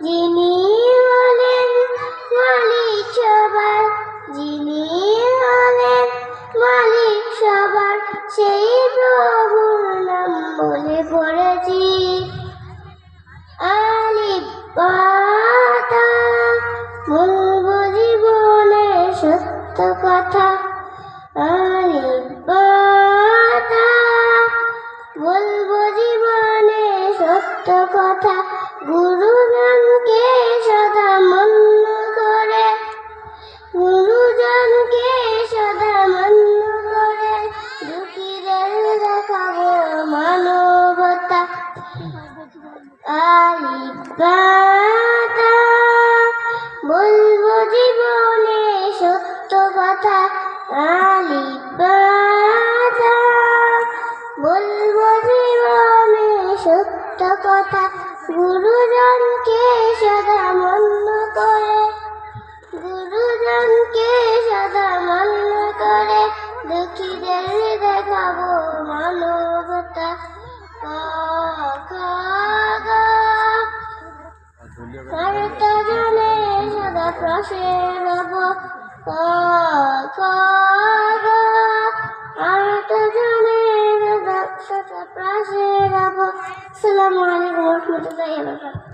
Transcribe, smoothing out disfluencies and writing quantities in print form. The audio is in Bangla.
যিনি হলেন মালিক সবার, যিনি হলেন মালিক সবার, সেই প্রভুর নাম বলে পড়েছি। আলিফ বা তা বলবো জীবনের সত্য কথা। আলিফ বা তা বলবো জীবনের সত্য কথা। গুরুজনকে সদা মান্য করে, গুরুজনকে সদা মান্য করে, দুঃখীদের দেখাবো মানবতা। আলিফ বা তা বলবো জীবনে সত্য কথা। আলিফ বা তা বলবো জীবনে সত্য কথা। গুরুজনকে সদা মান্য করে, গুরুজনকে সদা মান্য করে, দুঃখীদের দেখাবো মানবতা। জনে সদা পাশে রব, জনে সদা পাশে রব। আসসালামু আলাইকুম ওয়া রাহমাতুল্লাহি ওয়া বারাকাতুহু।